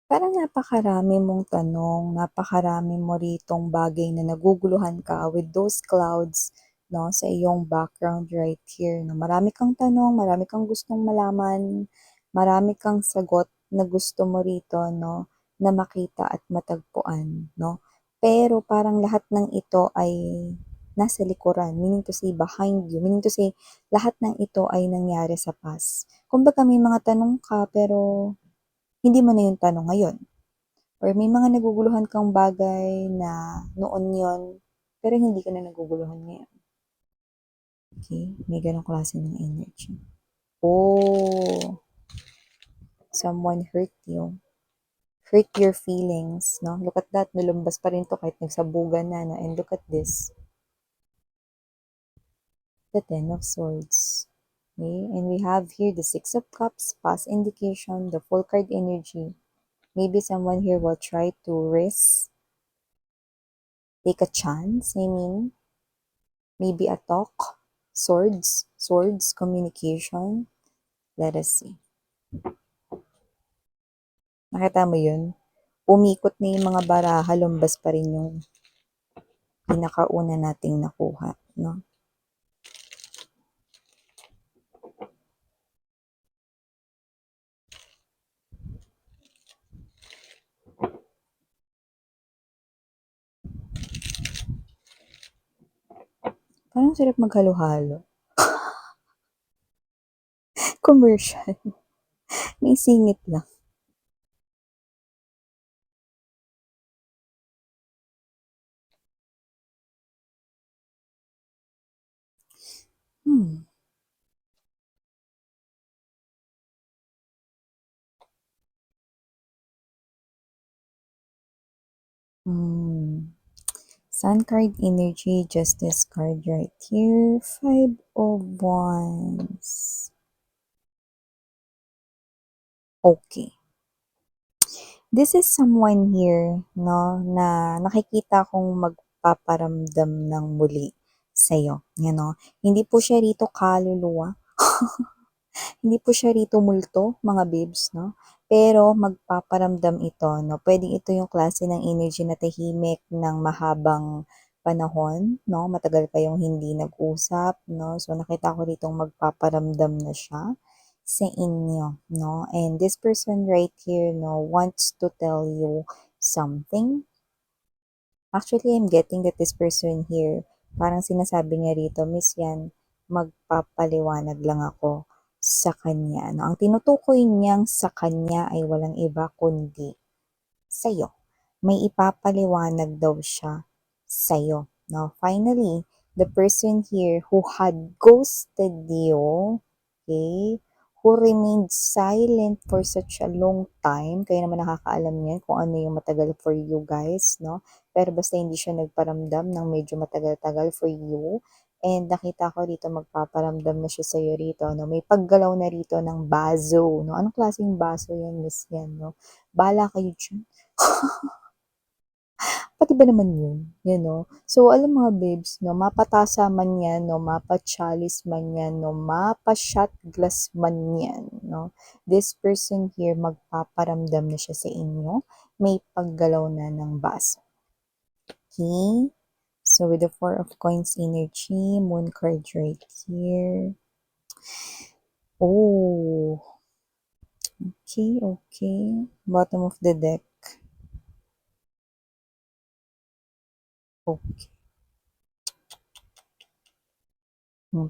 Parang napakarami mong tanong, napakarami mo ritong bagay na naguguluhan ka with those clouds, 'no, sa iyong background right here, 'no. Marami kang tanong, marami kang gustong malaman, marami kang sagot na gusto mo rito, 'no, na makita at matagpuan, 'no. Pero parang lahat ng ito ay nasa likuran, meaning to say behind you, meaning to say lahat ng ito ay nangyari sa past. Kumbaga may mga tanong ka pero hindi mo na yung tanong ngayon. Or may mga naguguluhan kang bagay na noon yon pero hindi ka na naguguluhan ngayon. Okay? May ganong klase ng energy. Oh, someone hurt you. Hurt your feelings, no? Look at that, nulumbas pa rin to kahit nagsabugan na, no? And look at this. The Ten of Swords. Okay? And we have here the Six of Cups, past indication, the full card energy. Maybe someone here will try to risk, take a chance, I mean, maybe a talk, swords, communication. Let us see. Nakita mo yun? Umikot na yung mga baraha, lumbas pa rin yung pinakauna nating nakuha, no? Parang sarap maghalo-halo. Commercial. May singit lang. Hmm. Hmm. Sun card energy, Justice card right here. Five of Wands. Okay. This is someone here, no, na nakikita kong magpaparamdam ng muli sa'yo. Yan, no? Hindi po siya rito kaluluwa. Hindi po siya rito multo, mga babes, no? Pero magpaparamdam ito, no? Pwedeng ito yung klase ng energy na tahimik ng mahabang panahon, no? Matagal kayong hindi nag-usap, no? So nakita ko rito magpaparamdam na siya sa inyo, no? And this person right here, no, wants to tell you something. Actually, I'm getting that this person here, parang sinasabi niya rito, Miss Yan, magpapaliwanag lang ako sa kanya. No? Ang tinutukoy niyang sa kanya ay walang iba kundi sa'yo. May ipapaliwanag daw siya sa'yo. Now, finally, the person here who had ghosted you, okay, who remained silent for such a long time, kayo naman nakakaalam niyan kung ano yung matagal for you guys, no? Pero basta hindi siya nagparamdam ng medyo matagal-tagal for you, and nakita ko rito magpaparamdam na siya sa'yo rito, no? May paggalaw na rito ng baso, no? Anong klaseng baso yan, Miss Yan, no? Bala kayo dyan. Pati ba naman yun, you know? So, alam mga babes, no, mapatasa man yan, no, mapachalis man yan, no, mapa-shot glass man yan, no, this person here, magpaparamdam na siya sa inyo, may paggalaw na ng baso. Okay? So, with the Four of Coins energy, Moon card right here. Oh, okay. Bottom of the deck. Okay.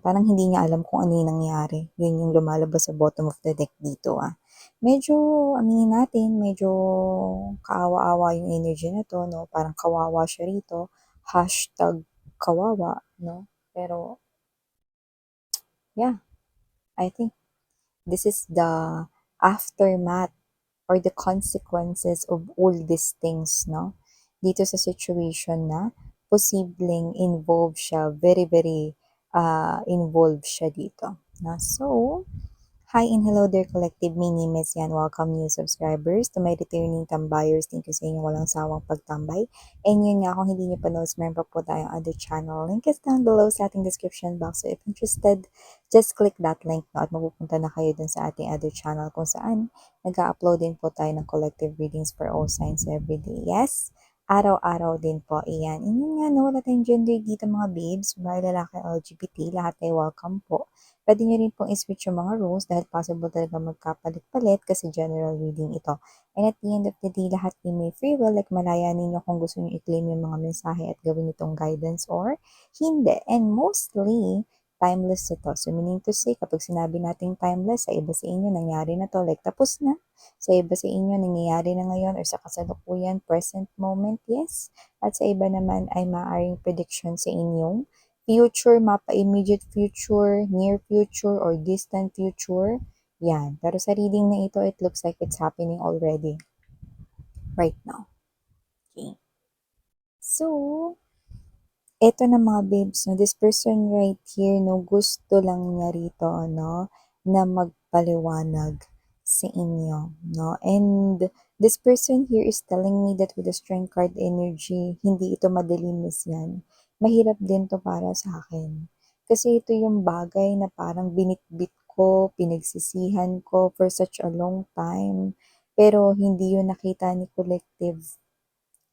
Parang hindi niya alam kung ano yung nangyari. Yun yung lumalabas sa bottom of the deck dito, ah. Medyo, aminin natin, medyo kaawa-awa yung energy na to, no? Parang kawawa siya rito. Hashtag kawawa, no? Pero, yeah, I think this is the aftermath or the consequences of all these things, no? Dito sa situation na posibleng involved siya, very, very involved siya dito. Na? So, Hi and hello there, collective. My name is Yan. Welcome new subscribers to my returning tambayers. Thank you sa inyong walang sawang pagtambay. And yun nga, kung hindi nyo pa knows, meron pa po tayong other channel. Link is down below sa ating description box. So if interested, just click that link at mapupunta na kayo dun sa ating other channel kung saan nag-upload din po tayo ng collective readings for all signs everyday. Yes, araw-araw din po. Iyan. And yun nga, no, wala tayong gender dito mga babes. Bahay lalaki, LGBT, lahat ay welcome po. Pwede nyo rin pong i-switch yung mga rules dahil possible talaga magkapalit-palit kasi general reading ito. And at the end of the day, lahat din may free will, like malaya ninyo kung gusto nyo i-claim yung mga mensahe at gawin itong guidance or hindi. And mostly, timeless ito. So meaning to say, kapag sinabi nating timeless, sa iba sa inyo, nangyari na to, like tapos na. Sa iba sa inyo, nangyayari na ngayon or sa kasalukuyan, present moment, yes. At sa iba naman ay maaaring prediction sa inyong future, mapa immediate future, near future, or distant future. Yan. Pero sa reading na ito, it looks like it's happening already right now. Okay. So, eto na mga babes, no, this person right here, no, gusto lang niya rito, no, na magpaliwanag sa inyo, no, and this person here is telling me that with the strength card energy, hindi ito madalinis yan. Mahirap din to para sa akin. Kasi ito yung bagay na parang binitbit ko, pinagsisihan ko for such a long time, pero hindi yun nakita ni collective.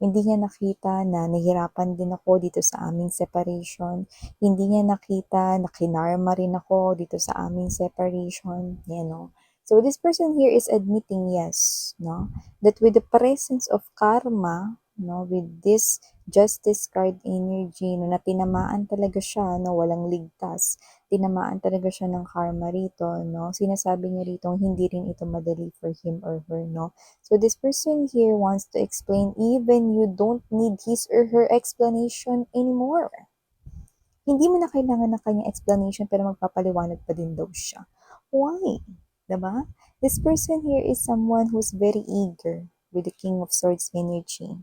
Hindi niya nakita na nahirapan din ako dito sa aming separation. Hindi niya nakita na kinarma rin ako dito sa aming separation. You know? So this person here is admitting yes, no? That with the presence of karma, no, with this justice card energy, no, na tinamaan talaga siya, no, walang ligtas. Tinamaan talaga siya ng karma rito, no? Sinasabi niya rito, hindi rin ito madali for him or her, no? So this person here wants to explain even you don't need his or her explanation anymore. Hindi mo na kailangan ng kanyang explanation pero magpapaliwanag pa din daw siya. Why? Diba? This person here is someone who's very eager with the King of Swords energy.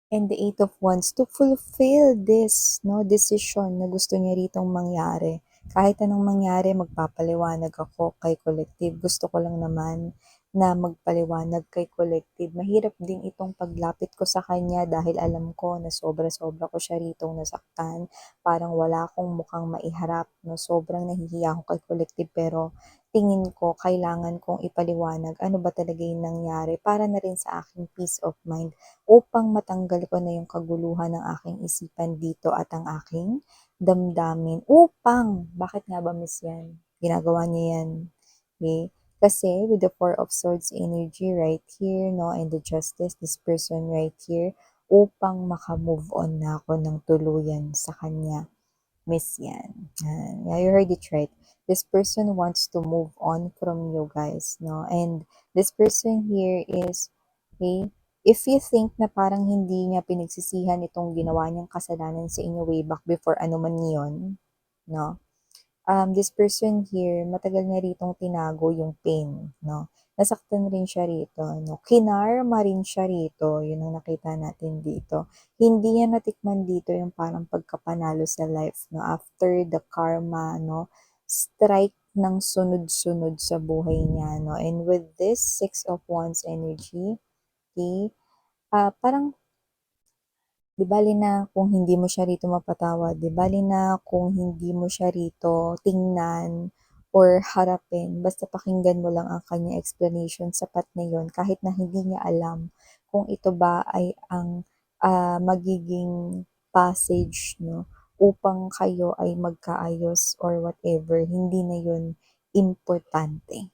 And the Eight of Wands to fulfill this decision na gusto niya ritong mangyari. Kahit anong mangyari, magpapaliwanag ako kay collective. Gusto ko lang naman na magpaliwanag kay collective. Mahirap din itong paglapit ko sa kanya dahil alam ko na sobra-sobra ko siya ritong nasaktan. Parang wala akong mukhang maiharap. No? Sobrang nahihiya ako kay collective pero tingin ko kailangan kong ipaliwanag ano ba talaga yung nangyari para na rin sa aking peace of mind upang matanggal ko na yung kaguluhan ng aking isipan dito at ang aking damdamin. Bakit nga ba miss yan? Ginagawa niya yan. Okay? Kasi with the Four of Swords energy right here, no, and the Justice, this person right here, upang makamove on na ako ng tuluyan sa kanya. Miss yan. Yeah, you heard it right. This person wants to move on from you guys, no? And this person here is, okay, if you think na parang hindi niya pinagsisihan itong ginawa niyang kasalanan sa inyo way back before ano man yun, no? This person here, matagal niya ritong tinago yung pain, no? Nasaktan rin siya rito, no? Kinarma rin siya rito, yun ang nakita natin dito. Hindi niya natikman dito yung parang pagkapanalo sa life, no? After the karma, no? Strike ng sunod-sunod sa buhay niya, no? And with this Six of Wands energy, okay, parang di bali na kung hindi mo siya rito mapatawad, di bali na kung hindi mo siya rito tingnan or harapin, basta pakinggan mo lang ang kanya explanation, sapat na yon kahit na hindi niya alam kung ito ba ay ang magiging passage, no, upang kayo ay magkaayos or whatever, hindi na yon importante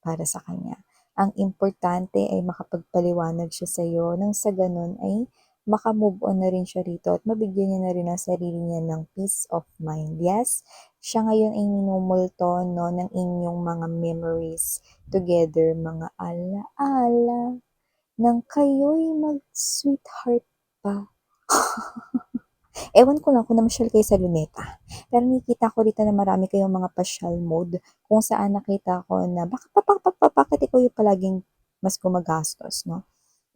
para sa kanya. Ang importante ay makapagpaliwanag siya sa iyo nang sa ganun ay makamove on na rin siya rito at mabigyan niya na rin ang sarili niya ng peace of mind. Yes, siya ngayon ay minumulto, no, ng inyong mga memories together, mga ala-ala, nang kayo'y mag-sweetheart pa. Ewan ko lang kung namasyal kayo sa Luneta. Pero nakikita ko dito na marami kayong mga pasyal mode kung saan nakita ko na bakit ikaw yung palaging mas gumagastos, no?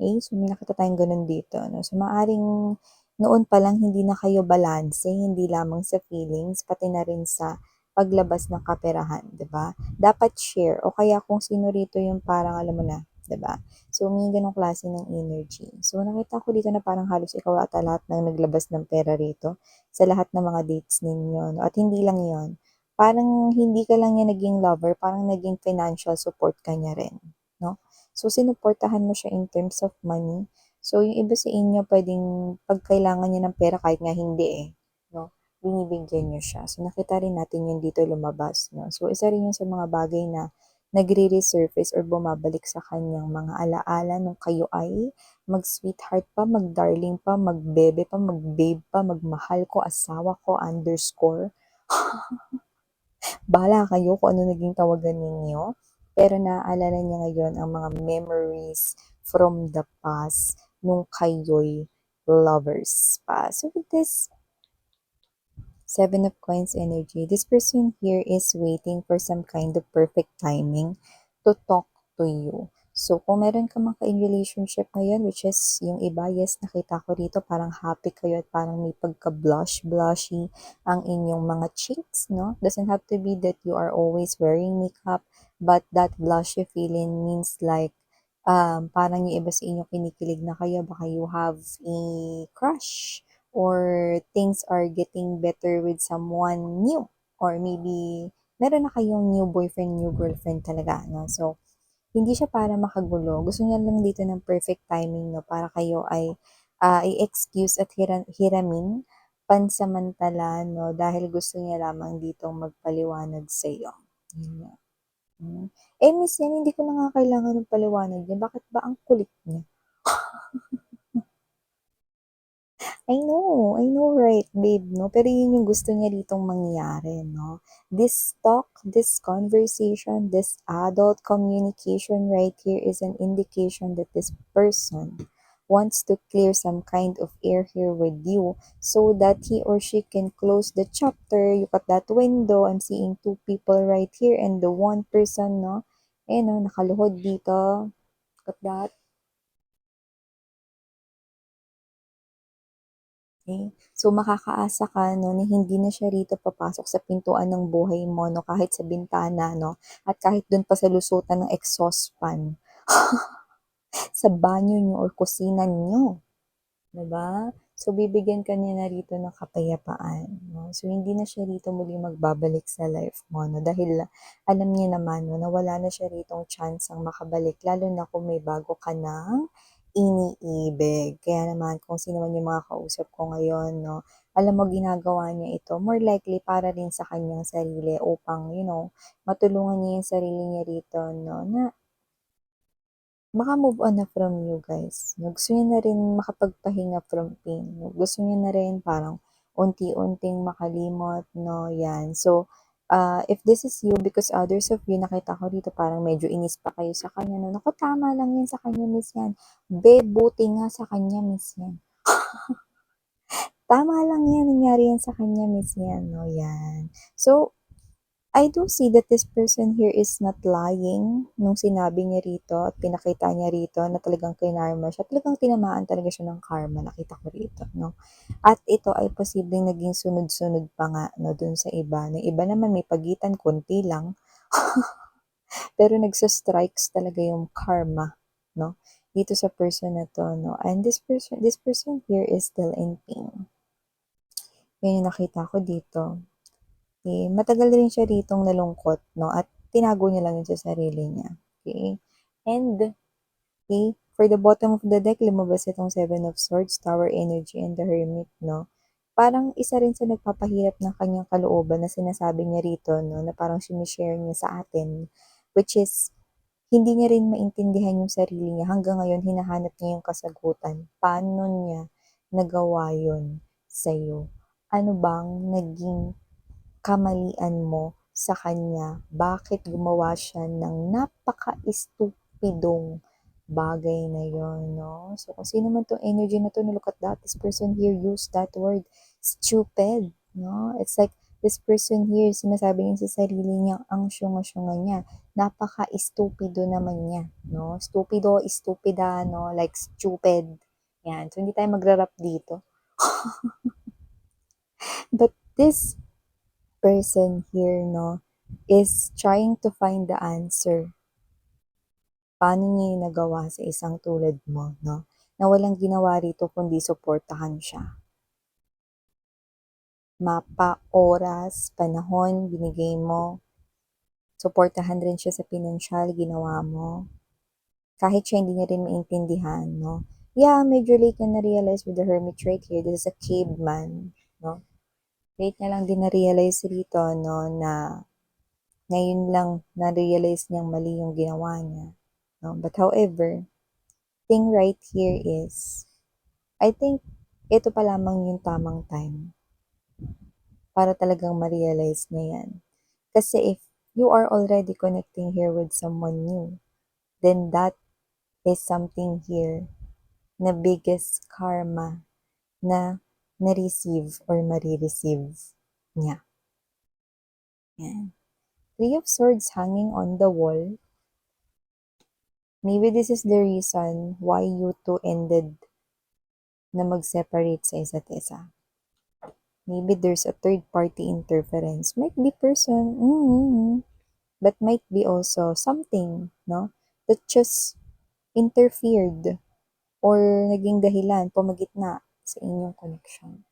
Okay, so may nakita tayong ganun dito, no? So maaring noon pa lang hindi na kayo balanse, hindi lamang sa feelings, pati na rin sa paglabas ng kaperahan, 'di ba? Dapat share o kaya kung sino rito yung parang alam mo na, 'di ba? So, may ganong klase ng energy. So, nakita ko dito na parang halos ikaw ata lahat ng naglabas ng pera rito sa lahat ng mga dates ninyo. No? At hindi lang yon, parang hindi ka lang niya naging lover, parang naging financial support ka niya rin. No? So, sinuportahan mo siya in terms of money. So, yung iba sa inyo, pwedeng pag kailangan niya ng pera, kahit nga hindi no? Binibigyan niyo siya. So, nakita rin natin yun dito lumabas, no? So, isa rin yun sa mga bagay na nagre-resurface or bumabalik sa kanyang mga alaala nung kayo ay mag-sweetheart pa, mag-darling pa, mag-bebe pa, mag-babe pa, magmahal ko, asawa ko, underscore. Bahala kayo kung ano naging tawagan ninyo. Pero naaalala niya ngayon ang mga memories from the past nung kayo'y lovers pa. So with this Seven of Coins energy, this person here is waiting for some kind of perfect timing to talk to you. So, kung meron ka mga in relationship ngayon, which is yung iba, yes, nakita ko rito, parang happy kayo at parang may pagka-blushy ang inyong mga cheeks, no? Doesn't have to be that you are always wearing makeup, but that blushy feeling means like, parang yung iba sa inyo kinikilig na kayo, baka you have a crush or things are getting better with someone new or maybe meron na kayong new boyfriend, new girlfriend talaga, no? So, hindi siya para makagulo. Gusto niya lang dito ng perfect timing, no? Para kayo ay i-excuse at hiramin pansamantala, no? Dahil gusto niya lamang dito magpaliwanag sa iyo. Yun nga. Miss yan, hindi ko na nga kailangan ng paliwanag niya. Bakit ba ang kulit niya? I know right, babe, no? Pero yun yung gusto niya ditong mangyari, no? This talk, this conversation, this adult communication right here is an indication that this person wants to clear some kind of air here with you so that he or she can close the chapter. Look at that window. I'm seeing two people right here and the one person, no? No, nakaluhod dito. Look at that. Okay. So, makakaasa ka, no, na hindi na siya rito papasok sa pintuan ng buhay mo, no, kahit sa bintana, no, at kahit dun pa sa lusutan ng exhaust fan, sa banyo nyo or kusina nyo. Diba? So, bibigyan ka niya na rito ng kapayapaan. No? So, hindi na siya rito muli magbabalik sa life mo. No? Dahil alam niya naman no, na wala na siya rito chance ang makabalik. Lalo na kung may bago ka ng iniibig. Kaya naman, kung sino man yung mga kausap ko ngayon, no, alam mo, ginagawa niya ito, more likely para rin sa kanyang sarili upang, matulungan niya yung sarili niya rito, no, na maka-move on na from you guys. Gusto niya na rin makapagpahinga from pain. Gusto niya na rin parang unti-unting makalimot, no? Yan. So, if this is you, because others of you, nakita ko dito parang medyo inis pa kayo sa kanya, no? Naku, tama lang yan sa kanya, miss yan. Buti nga sa kanya, miss yan. Tama lang yan, nangyari yan sa kanya, miss yan, no? Yan. So, I do see that this person here is not lying nung sinabi niya rito at pinakita niya rito na talagang kinarma siya. Talagang tinamaan talaga siya ng karma, nakita ko rito, no? At ito ay posibleng naging sunod-sunod pa nga, no, dun sa iba. Ng iba naman may pagitan, konti lang. Pero nagsa-strikes talaga yung karma, no? Dito sa person na to, no? And this person here is still in pain. Yan yung nakita ko dito. Okay, matagal rin siya ritong nalungkot, no? At tinago niya lang yun sa sarili niya. Okay? And, okay, for the bottom of the deck, lumabas itong Seven of Swords, Tower Energy, and the Hermit, no? Parang isa rin sa nagpapahirap ng kanyang kalooban na sinasabi niya rito, no? Na parang sinishare niya sa atin, which is, hindi niya rin maintindihan yung sarili niya. Hanggang ngayon, hinahanap niya yung kasagutan. Paano niya nagawa yun sa'yo? Ano bang naging kamalian mo sa kanya? Bakit gumawa siya ng napaka-estupidong bagay na yon, no? So, kung sino man tong energy na to, look at that. This person here used that word, stupid, no? It's like, this person here, sinasabi niya sa sarili niya, ang syunga-syunga niya. Napaka-estupido naman niya, no? Stupido, estupida, no? Like, stupid. Yan. So, hindi tayo magra-rap dito. But this person here, no, is trying to find the answer. Paano niya yung nagawa sa isang tulad mo, no? Na walang ginawa rito kundi suportahan siya. Mapa, oras, panahon, binigay mo. Suportahan rin siya sa pinansyal, ginawa mo. Kahit siya hindi niya rin maintindihan, no? Yeah, medyo late na na-realize with the hermit right here. This is a caveman, no? Late na lang din na-realize rito, no, na ngayon lang na-realize niyang mali yung ginawa niya. No? But however, thing right here is, I think, ito pa lamang yung tamang time para talagang ma-realize niya yan. Kasi if you are already connecting here with someone new, then that is something here na biggest karma na na-receive or marireceive niya. Yan. Three of Swords hanging on the wall. Maybe this is the reason why you two ended na mag-separate sa isa't isa. Maybe there's a third-party interference. Might be person, but might be also something, no, that just interfered or naging dahilan, pumagitna sa inyong connection.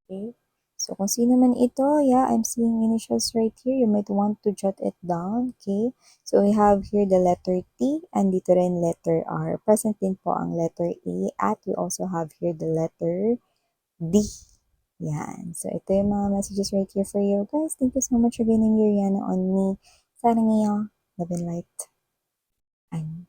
Okay? So, kung sino man ito, yeah, I'm seeing initials right here. You might want to jot it down, okay? So, we have here the letter T and dito rin letter R. Present din po ang letter A at we also have here the letter D. Yan. So, ito yung mga messages right here for you. Guys, thank you so much for gaining your Yana on me. Sana ngayon, love and light. And,